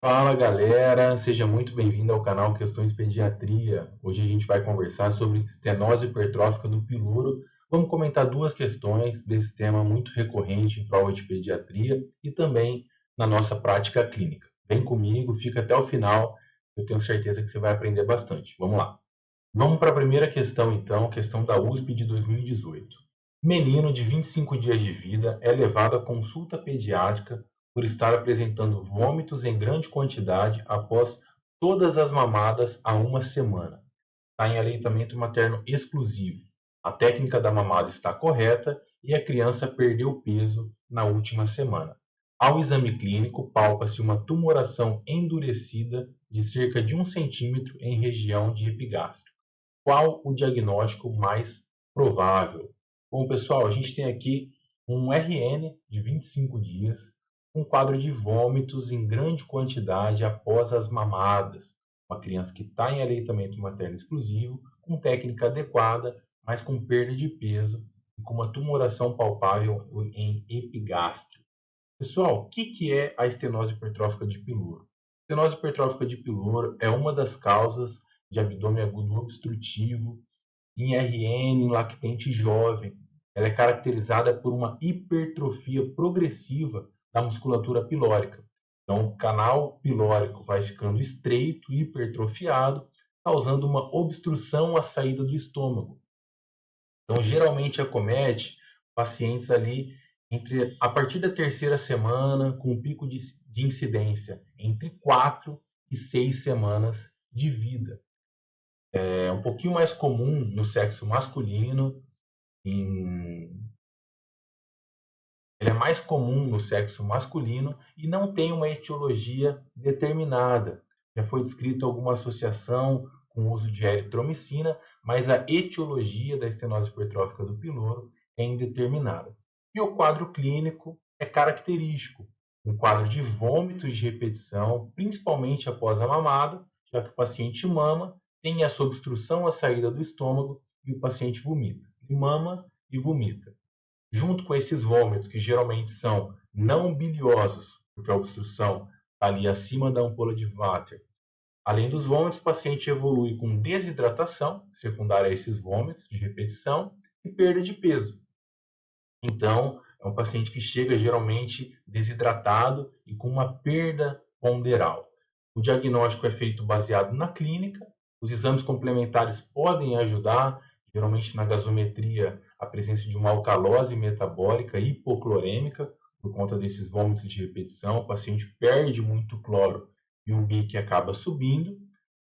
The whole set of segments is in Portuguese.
Fala galera, seja muito bem-vindo ao canal Questões Pediatria. Hoje a gente vai conversar sobre estenose hipertrófica do piloro. Vamos comentar duas questões desse tema muito recorrente em prova de pediatria e também na nossa prática clínica. Vem comigo, fica até o final, eu tenho certeza que você vai aprender bastante. Vamos lá. Vamos para a primeira questão então, questão da USP de 2018. Menino de 25 dias de vida é levado à consulta pediátrica por estar apresentando vômitos em grande quantidade após todas as mamadas há uma semana. Está em aleitamento materno exclusivo. A técnica da mamada está correta e a criança perdeu peso na última semana. Ao exame clínico, palpa-se uma tumoração endurecida de cerca de 1 centímetro em região de epigastro. Qual o diagnóstico mais provável? Bom, pessoal, a gente tem aqui um RN de 25 dias, um quadro de vômitos em grande quantidade após as mamadas. Uma criança que está em aleitamento materno exclusivo, com técnica adequada, mas com perda de peso e com uma tumoração palpável em epigastro. Pessoal, o que é a estenose hipertrófica de piloro? Estenose hipertrófica de piloro é uma das causas de abdômen agudo obstrutivo em RN, em lactente jovem. Ela é caracterizada por uma hipertrofia progressiva da musculatura pilórica. Então, o canal pilórico vai ficando estreito, hipertrofiado, causando uma obstrução à saída do estômago. Então, geralmente acomete pacientes ali a partir da terceira semana, com um pico de incidência entre 4 e 6 semanas de vida. É um pouquinho mais comum no sexo masculino, em... ele é mais comum no sexo masculino e não tem uma etiologia determinada. Já foi descrito alguma associação com o uso de eritromicina, mas a etiologia da estenose hipertrófica do piloro é indeterminada. E o quadro clínico é característico, um quadro de vômitos de repetição, principalmente após a mamada, já que o paciente mama, tem essa obstrução à saída do estômago e o paciente vomita. Ele mama e vomita. Junto com esses vômitos, que geralmente são não biliosos, porque a obstrução está ali acima da ampola de Vater. Além dos vômitos, o paciente evolui com desidratação, secundária a esses vômitos de repetição, e perda de peso. Então, é um paciente que chega geralmente desidratado e com uma perda ponderal. O diagnóstico é feito baseado na clínica, os exames complementares podem ajudar, geralmente na gasometria, a presença de uma alcalose metabólica hipoclorêmica, por conta desses vômitos de repetição, o paciente perde muito cloro e o BIC acaba subindo.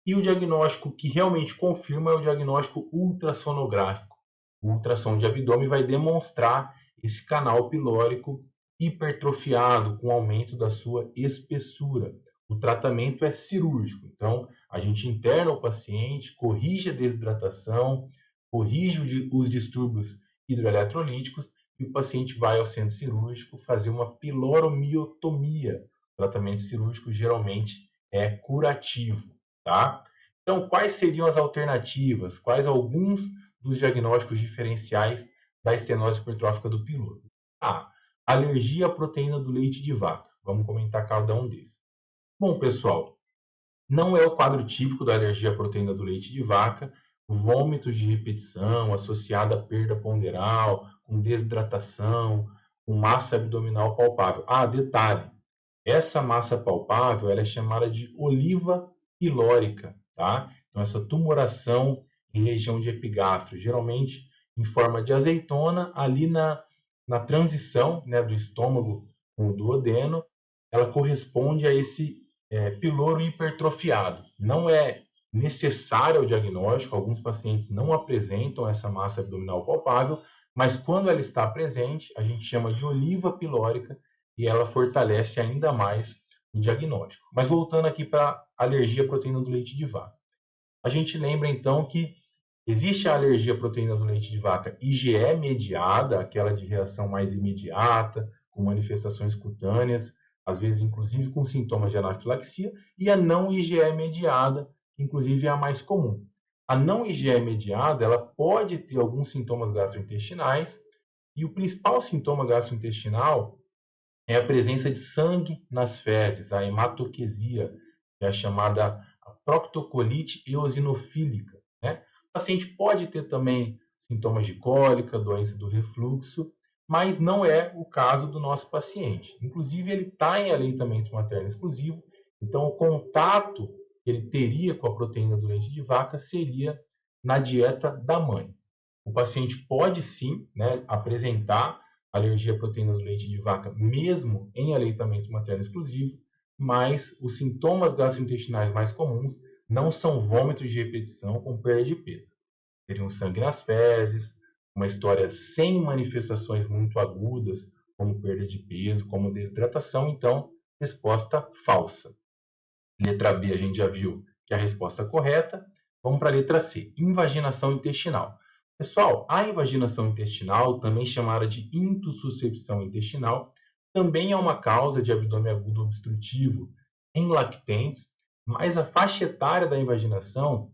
E o diagnóstico que realmente confirma é o diagnóstico ultrassonográfico. O ultrassom de abdômen vai demonstrar esse canal pilórico hipertrofiado, com aumento da sua espessura. O tratamento é cirúrgico, então a gente interna o paciente, corrige a desidratação, corrige os distúrbios hidroeletrolíticos e o paciente vai ao centro cirúrgico fazer uma piloromiotomia. O tratamento cirúrgico geralmente é curativo, tá? Então, quais seriam as alternativas? Quais alguns dos diagnósticos diferenciais da estenose hipertrófica do piloro? A. Alergia à proteína do leite de vaca. Vamos comentar cada um deles. Bom, pessoal, não é o quadro típico da alergia à proteína do leite de vaca, vômitos de repetição associada à perda ponderal, com desidratação, com massa abdominal palpável. Ah, detalhe, essa massa palpável ela é chamada de oliva pilórica, tá? Então, essa tumoração em região de epigastro, geralmente em forma de azeitona, ali na transição, né, do estômago com o duodeno, ela corresponde a esse piloro hipertrofiado. Não é necessário o diagnóstico, alguns pacientes não apresentam essa massa abdominal palpável, mas quando ela está presente, a gente chama de oliva pilórica e ela fortalece ainda mais o diagnóstico. Mas voltando aqui para alergia à proteína do leite de vaca. A gente lembra então que existe a alergia à proteína do leite de vaca IgE mediada, aquela de reação mais imediata, com manifestações cutâneas, às vezes inclusive com sintomas de anafilaxia, e a não IgE mediada, que inclusive é a mais comum. A não IgE mediada, ela pode ter alguns sintomas gastrointestinais, e o principal sintoma gastrointestinal é a presença de sangue nas fezes, a hematoquesia, que é a chamada proctocolite eosinofílica, né? O paciente pode ter também sintomas de cólica, doença do refluxo, mas não é o caso do nosso paciente. Inclusive, ele está em aleitamento materno exclusivo, então o contato que ele teria com a proteína do leite de vaca seria na dieta da mãe. O paciente pode sim, né, apresentar alergia à proteína do leite de vaca, mesmo em aleitamento materno exclusivo, mas os sintomas gastrointestinais mais comuns não são vômitos de repetição com perda de peso. Seriam sangue nas fezes, uma história sem manifestações muito agudas, como perda de peso, como desidratação, então, resposta falsa. Letra B, a gente já viu que é a resposta correta. Vamos para a letra C, invaginação intestinal. Pessoal, a invaginação intestinal, também chamada de intussuscepção intestinal, também é uma causa de abdômen agudo obstrutivo em lactentes, mas a faixa etária da invaginação,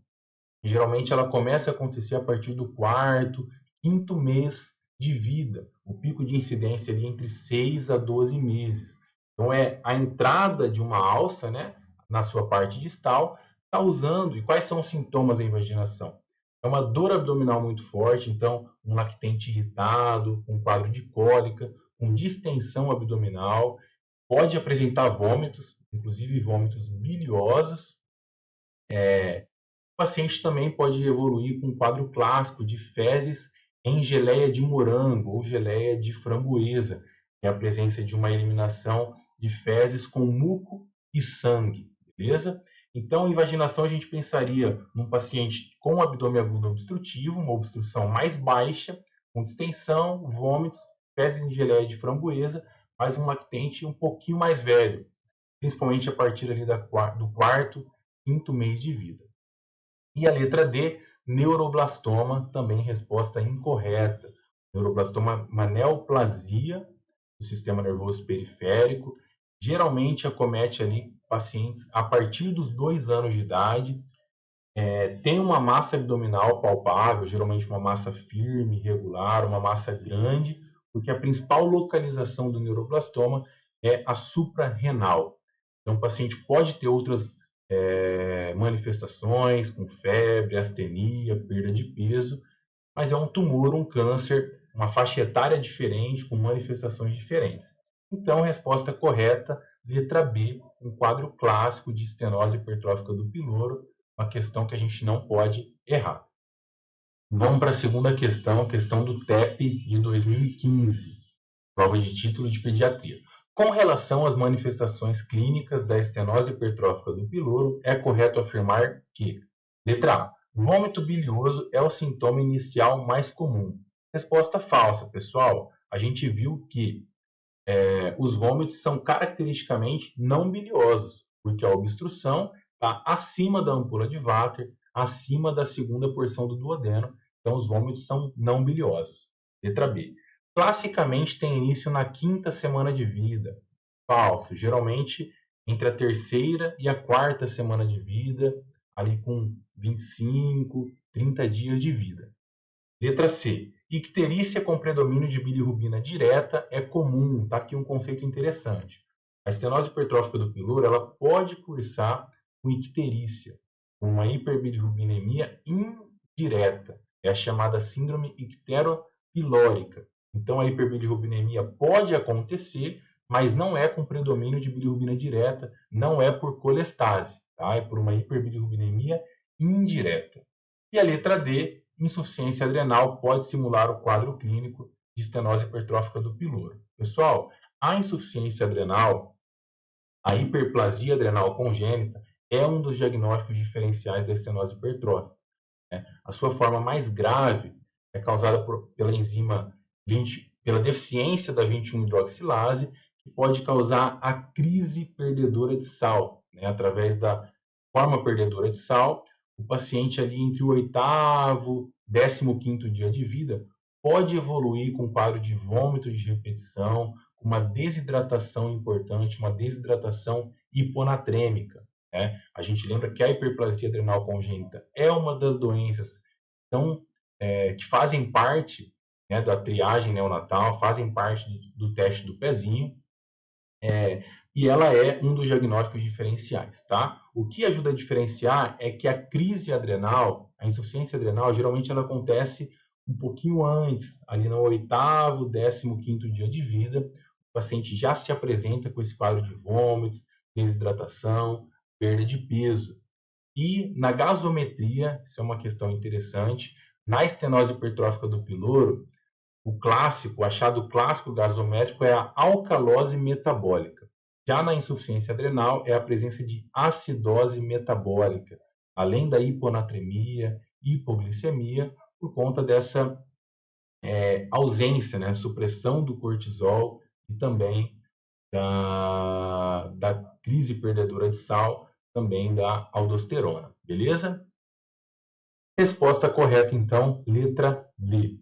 geralmente ela começa a acontecer a partir do quarto, quinto mês de vida. O pico de incidência ali entre 6 a 12 meses. Então é a entrada de uma alça, né, na sua parte distal, causando, e quais são os sintomas da invaginação? É uma dor abdominal muito forte, então um lactente irritado, um quadro de cólica, com distensão abdominal, pode apresentar vômitos, inclusive vômitos biliosos. O paciente também pode evoluir com um quadro clássico de fezes em geleia de morango ou geleia de framboesa, que é a presença de uma eliminação de fezes com muco e sangue, beleza? Então, invaginação a gente pensaria num paciente com abdômen agudo obstrutivo, uma obstrução mais baixa, com distensão, vômitos, fezes em geleia de framboesa, mas um lactente um pouquinho mais velho, principalmente a partir ali do quarto, quinto mês de vida. E a letra D, neuroblastoma, também resposta incorreta. Neuroblastoma, uma neoplasia do sistema nervoso periférico, geralmente acomete ali pacientes a partir dos 2 anos de idade, tem uma massa abdominal palpável, geralmente uma massa firme, regular, uma massa grande, porque a principal localização do neuroblastoma é a suprarrenal. Então, o paciente pode ter outras manifestações, com febre, astenia, perda de peso, mas é um tumor, um câncer, uma faixa etária diferente, com manifestações diferentes. Então, resposta correta, letra B, um quadro clássico de estenose hipertrófica do piloro, uma questão que a gente não pode errar. Vamos para a segunda questão, questão do TEP de 2015, prova de título de pediatria. Com relação às manifestações clínicas da estenose hipertrófica do piloro, é correto afirmar que, letra A, vômito bilioso é o sintoma inicial mais comum. Resposta falsa, pessoal. A gente viu que os vômitos são caracteristicamente não biliosos, porque a obstrução está acima da ampola de Vater, acima da segunda porção do duodeno, então os vômitos são não biliosos. Letra B. Classicamente tem início na quinta semana de vida. Falso. Geralmente entre a terceira e a quarta semana de vida, ali com 25, 30 dias de vida. Letra C. Icterícia com predomínio de bilirrubina direta é comum. Tá aqui um conceito interessante. A estenose hipertrófica do piloro, ela pode cursar com icterícia, com uma hiperbilirrubinemia indireta. É a chamada síndrome icteropilórica. Então, a hiperbilirrubinemia pode acontecer, mas não é com predomínio de bilirrubina direta, não é por colestase, tá? É por uma hiperbilirrubinemia indireta. E a letra D, insuficiência adrenal pode simular o quadro clínico de estenose hipertrófica do piloro. Pessoal, a insuficiência adrenal, a hiperplasia adrenal congênita, é um dos diagnósticos diferenciais da estenose hipertrófica, né? A sua forma mais grave é causada pela enzima pela deficiência da 21-hidroxilase, que pode causar a crise perdedora de sal, né? Através da forma perdedora de sal, o paciente ali entre o 8º, 15º dia de vida pode evoluir com um quadro de vômito de repetição, com uma desidratação importante, uma desidratação hiponatrêmica, né? A gente lembra que a hiperplasia adrenal congênita é uma das doenças que fazem parte, né, da triagem neonatal, fazem parte do teste do pezinho, E ela é um dos diagnósticos diferenciais, tá? O que ajuda a diferenciar é que a crise adrenal, a insuficiência adrenal, geralmente ela acontece um pouquinho antes, ali no 8º, 15º dia de vida, o paciente já se apresenta com esse quadro de vômitos, desidratação, perda de peso. E na gasometria, isso é uma questão interessante, na estenose hipertrófica do piloro, o achado clássico gasométrico é a alcalose metabólica. Já na insuficiência adrenal é a presença de acidose metabólica, além da hiponatremia, hipoglicemia, por conta dessa ausência, né, supressão do cortisol e também da crise perdedora de sal, também da aldosterona, beleza? Resposta correta, então, letra D.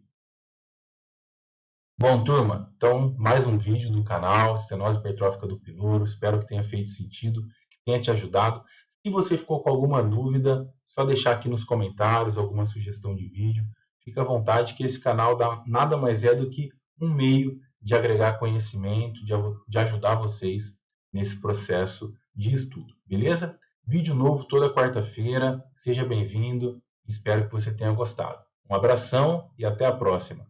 Bom, turma, então mais um vídeo do canal Estenose Hipertrófica do Piloro. Espero que tenha feito sentido, que tenha te ajudado. Se você ficou com alguma dúvida, só deixar aqui nos comentários alguma sugestão de vídeo. Fica à vontade, que esse canal nada mais é do que um meio de agregar conhecimento, de ajudar vocês nesse processo de estudo, beleza? Vídeo novo toda quarta-feira. Seja bem-vindo. Espero que você tenha gostado. Um abração e até a próxima.